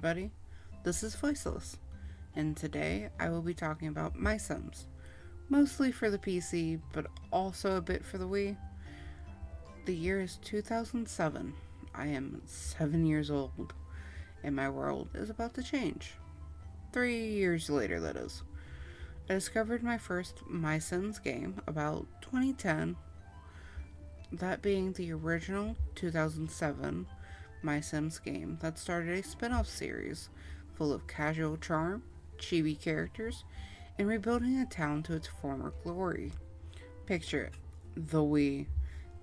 everybody. This is Voiceless, and today I will be talking about Mysims, mostly for the PC, but also a bit for the Wii. The year is 2007. I am 7 years old, and my world is about to change. 3 years later, that is. I discovered my first Mysims game about 2010, that being the original 2007 Mysims game that started a spinoff series full of casual charm, chibi characters, and rebuilding a town to its former glory. Picture it: the Wii,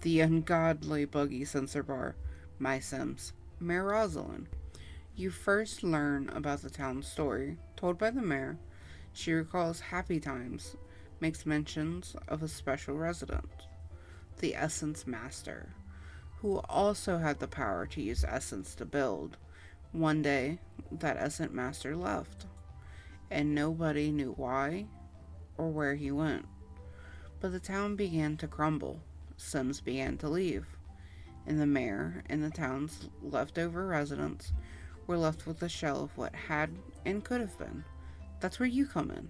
the ungodly buggy sensor bar, Mysims, Mayor Rosalind. You first learn about the town's story, told by the mayor. She recalls happy times, makes mentions of a special resident, the Essence Master, who also had the power to use essence to build. One day, that Essence Master left, and nobody knew why or where he went. But the town began to crumble, Sims began to leave, and the mayor and the town's leftover residents were left with a shell of what had and could have been. That's where you come in.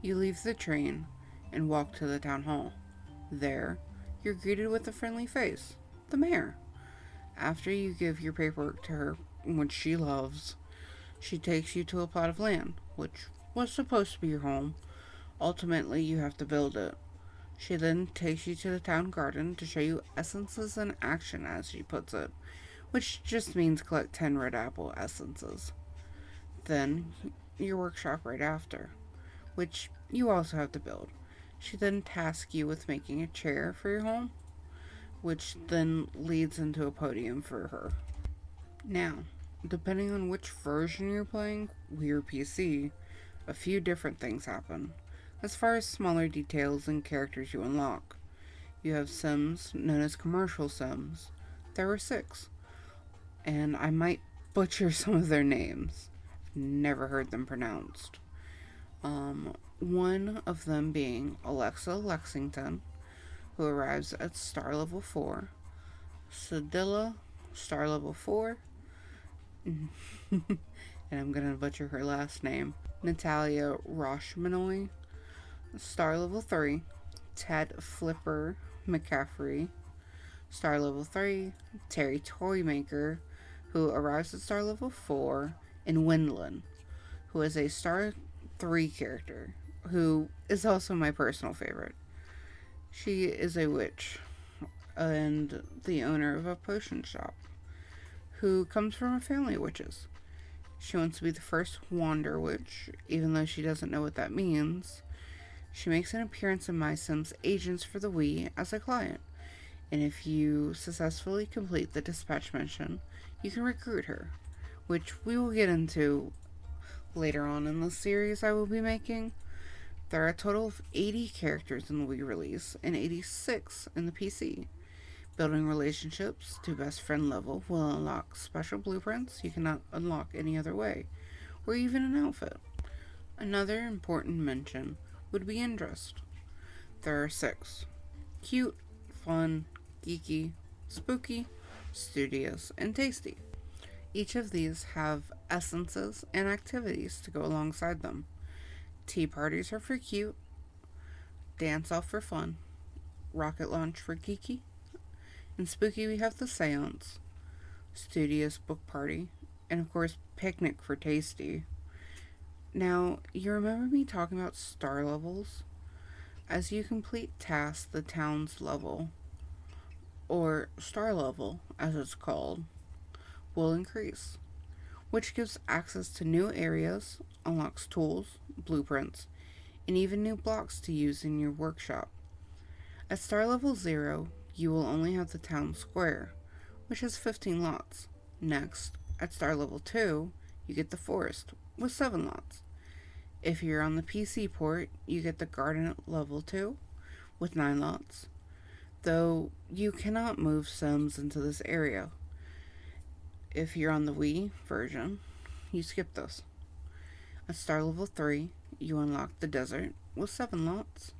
You leave the train and walk to the town hall. There, you're greeted with a friendly face, the mayor. After you give your paperwork to her, which she loves, she takes you to a plot of land, which was supposed to be your home. Ultimately, you have to build it. She then takes you to the town garden to show you essences in action, as she puts it, which just means collect 10 red apple essences. Then, your workshop right after, which you also have to build. She then tasks you with making a chair for your home, which then leads into a podium for her. Now, depending on which version you're playing, Wii or PC, a few different things happen. As far as smaller details and characters you unlock, you have Sims known as commercial Sims. There were 6, and I might butcher some of their names. Never heard them pronounced. One of them being Alexa Lexington, who arrives at star level 4, Sedilla, star level 4, and I'm gonna butcher her last name, Natalia Roshmanoy, star level 3, Ted Flipper McCaffrey, star level 3, Terry Toymaker, who arrives at star level 4, and Wendlin, who is a star 3 character, who is also my personal favorite. She is a witch and the owner of a potion shop, who comes from a family of witches. She wants to be the first Wander Witch, even though she doesn't know what that means. She makes an appearance in Mysims Agents for the Wii as a client, and if you successfully complete the dispatch mission, you can recruit her, which we will get into later on in the series I will be making. There are a total of 80 characters in the Wii release and 86 in the PC. Building relationships to best friend level will unlock special blueprints you cannot unlock any other way, or even an outfit. Another important mention would be interest. There are 6: cute, fun, geeky, spooky, studious, and tasty. Each of these have essences and activities to go alongside them. Tea parties are for cute, dance off for fun, rocket launch for geeky, and spooky we have the seance, studious book party, and of course picnic for tasty. Now, you remember me talking about star levels? As you complete tasks, the town's level, or star level as it's called, will increase, which gives access to new areas, unlocks tools, blueprints, and even new blocks to use in your workshop. At star level 0, you will only have the town square, which has 15 lots. Next, at star level 2, you get the forest, with 7 lots. If you're on the PC port, you get the garden at level 2, with 9 lots, though you cannot move Sims into this area. If you're on the Wii version, you skip this. At star level 3, you unlock the desert with 7 lots.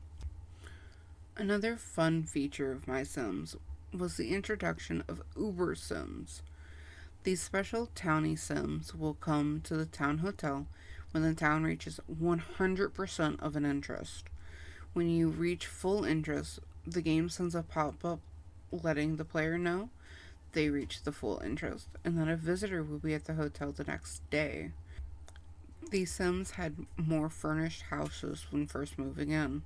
Another fun feature of Mysims was the introduction of Uber Sims. These special townie sims will come to the town hotel when the town reaches 100% of an interest. When you reach full interest, the game sends a pop up letting the player know they reached the full interest and that a visitor will be at the hotel the next day. These sims had more furnished houses when first moving in,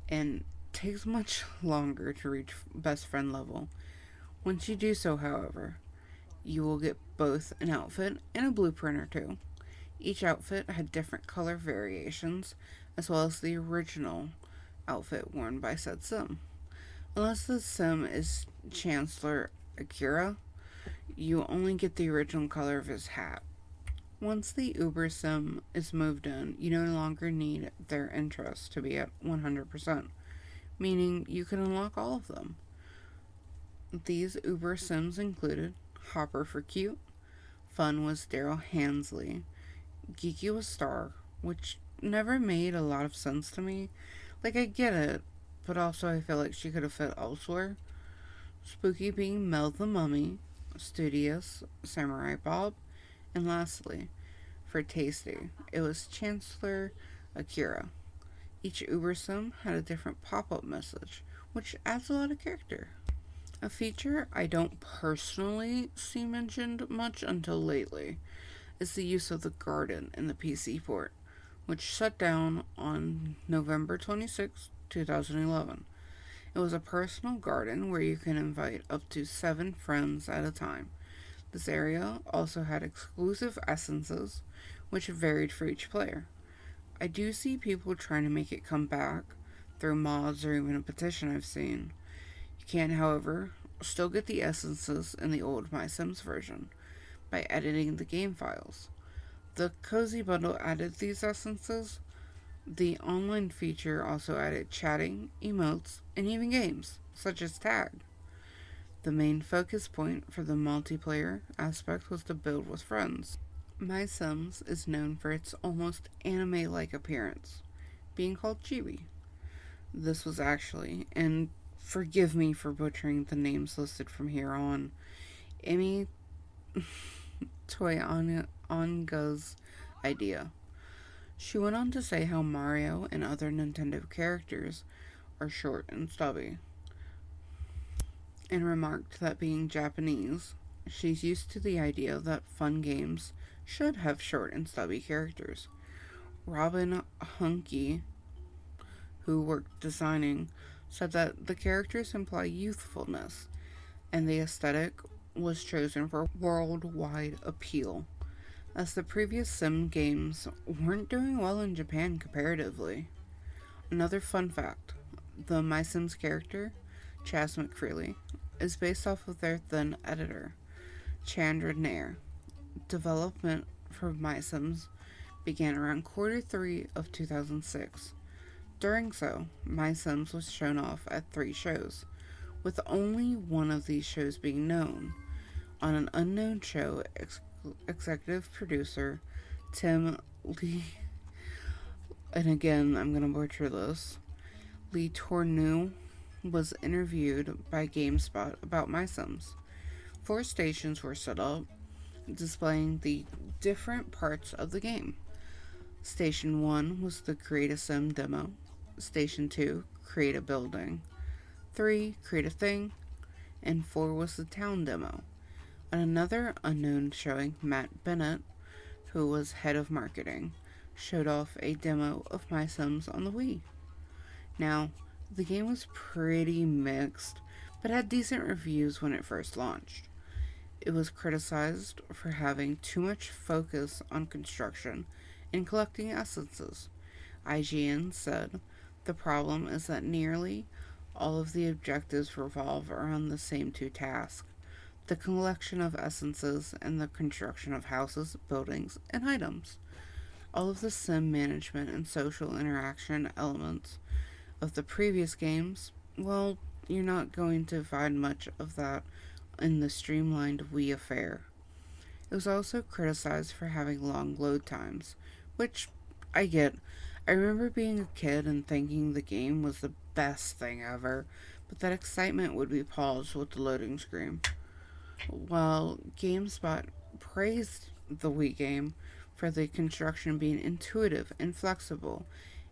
and takes much longer to reach best friend level. Once you do so, however, you will get both an outfit and a blueprint or two. Each outfit had different color variations, as well as the original outfit worn by said sim. Unless the sim is Chancellor Akira, you only get the original color of his hat. Once the Uber sim is moved in, you no longer need their interest to be at 100%, meaning you can unlock all of them. These Uber sims included Hopper for Cute, Fun was Daryl Hansley, Geeky was Star, which never made a lot of sense to me. Like, I get it, but also I feel like she could have fit elsewhere. Spooky being Mel the Mummy, Studious, Samurai Bob, and lastly, for Tasty, it was Chancellor Akira. Each Uber sim had a different pop up message, which adds a lot of character. A feature I don't personally see mentioned much until lately is the use of the garden in the PC port, which shut down on November 26, 2011. It was a personal garden where you can invite up to 7 friends at a time. This area also had exclusive essences, which varied for each player. I do see people trying to make it come back through mods or even a petition I've seen. You can, however, still get the essences in the old MySims version by editing the game files. The Cozy Bundle added these essences. The online feature also added chatting, emotes, and even games, such as Tag. The main focus point for the multiplayer aspect was to build with friends. MySims is known for its almost anime-like appearance, being called Chibi. This was actually, and forgive me for butchering the names listed from here on, Emi Toyanga's idea. She went on to say how Mario and other Nintendo characters are short and stubby, and remarked that being Japanese, she's used to the idea that fun games should have short and stubby characters. Robin Hunke, who worked designing, said that the characters imply youthfulness, and the aesthetic was chosen for worldwide appeal, as the previous Sim games weren't doing well in Japan comparatively. Another fun fact, the MySims character, Chas McFreely, is based off of their then editor, Chandra Nair. Development for MySims began around Q3 of 2006. During so, MySims was shown off at 3 shows, with only one of these shows being known. On an unknown show, executive producer Tim Lee, and again I'm gonna butcher this, Lee Tourneau, was interviewed by GameSpot about MySims. 4 stations were set up, displaying the different parts of the game. Station 1 was the Create a Sim demo. Station 2, Create a Building. 3, Create a Thing. And 4 was the Town demo. On another unknown showing, Matt Bennett, who was head of marketing, showed off a demo of MySims on the Wii. Now, the game was pretty mixed, but had decent reviews when it first launched. It was criticized for having too much focus on construction and collecting essences. IGN said, "The problem is that nearly all of the objectives revolve around the same 2 tasks, the collection of essences and the construction of houses, buildings, and items. All of the sim management and social interaction elements of the previous games, well, you're not going to find much of that in the streamlined Wii affair." It was also criticized for having long load times, which I get. I remember being a kid and thinking the game was the best thing ever, but that excitement would be paused with the loading screen. While GameSpot praised the Wii game for the construction being intuitive and flexible,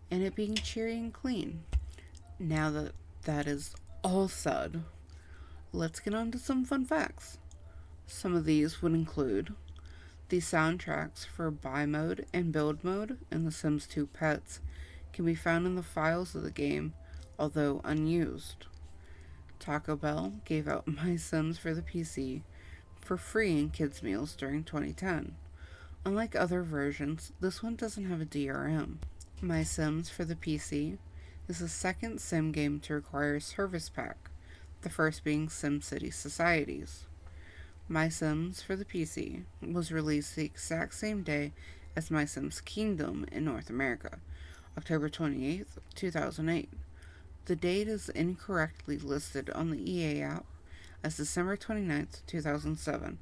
and it being cheery and clean. Now that that is all said, let's get on to some fun facts. Some of these would include the soundtracks for Buy Mode and Build Mode in The Sims 2 Pets can be found in the files of the game, although unused. Taco Bell gave out My Sims for the PC for free in kids' meals during 2010. Unlike other versions, this one doesn't have a DRM. My Sims for the PC is the second Sim game to require a service pack, the first being SimCity Societies. My Sims for the PC was released the exact same day as My Sims Kingdom in North America, October 28th, 2008. The date is incorrectly listed on the EA app as December 29th, 2007.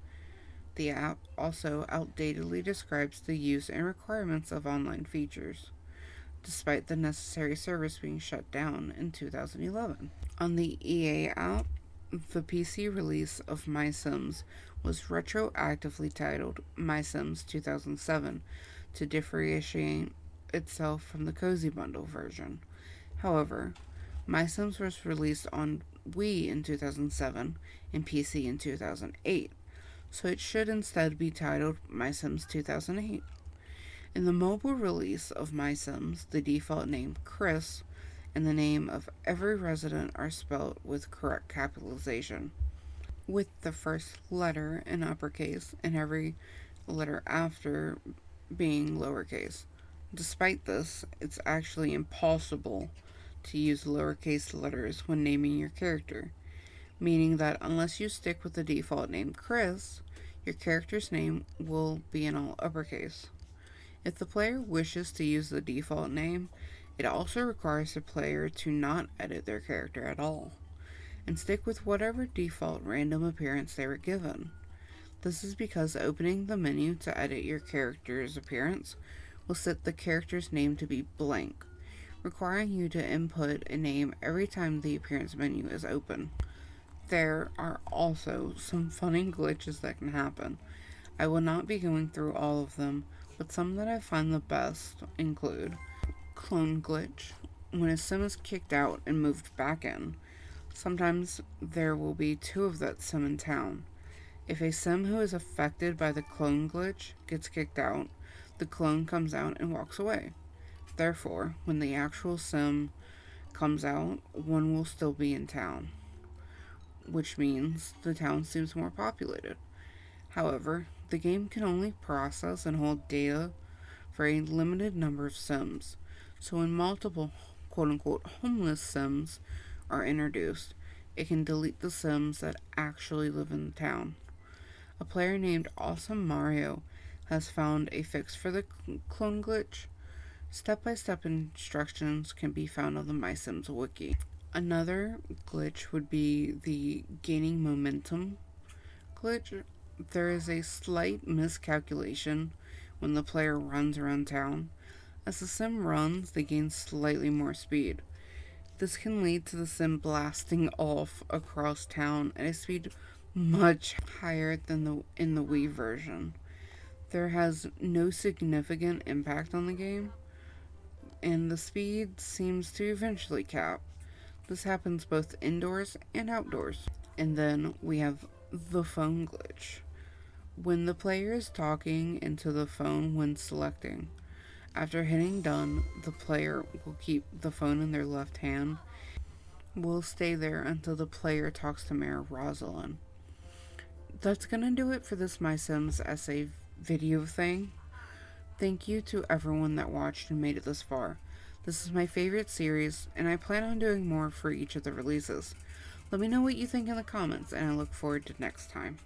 The app also outdatedly describes the use and requirements of online features, despite the necessary service being shut down in 2011. On the EA app, the PC release of My Sims was retroactively titled My Sims 2007 to differentiate itself from the Cozy Bundle version. However, My Sims was released on Wii in 2007 and PC in 2008, so it should instead be titled My Sims 2008. In the mobile release of My Sims, the default name Chris and the name of every resident are spelled with correct capitalization, with the first letter in uppercase and every letter after being lowercase. Despite this, it's actually impossible to use lowercase letters when naming your character, meaning that unless you stick with the default name Chris, your character's name will be in all uppercase. If the player wishes to use the default name, it also requires the player to not edit their character at all, and stick with whatever default random appearance they were given. This is because opening the menu to edit your character's appearance will set the character's name to be blank, requiring you to input a name every time the appearance menu is open. There are also some funny glitches that can happen. I will not be going through all of them, but some that I find the best include clone glitch. When a sim is kicked out and moved back in, sometimes there will be two of that sim in town. If a sim who is affected by the clone glitch gets kicked out, the clone comes out and walks away. Therefore, when the actual sim comes out, one will still be in town, which means the town seems more populated. However, the game can only process and hold data for a limited number of sims, so when multiple quote unquote homeless sims are introduced, it can delete the sims that actually live in the town. A player named Awesome Mario has found a fix for the clone glitch. Step-by-step instructions can be found on the MySims wiki. Another glitch would be the gaining momentum glitch. There is a slight miscalculation when the player runs around town. As the sim runs, they gain slightly more speed. This can lead to the sim blasting off across town at a speed much higher than in the Wii version. There has no significant impact on the game, and the speed seems to eventually cap. This happens both indoors and outdoors. And then we have the phone glitch. When the player is talking into the phone when selecting, after hitting done, the player will keep the phone in their left hand, will stay there until the player talks to Mayor Rosalind. That's gonna do it for this Mysims Essay video thing. Thank you to everyone that watched and made it this far. This is my favorite series, and I plan on doing more for each of the releases. Let me know what you think in the comments, and I look forward to next time.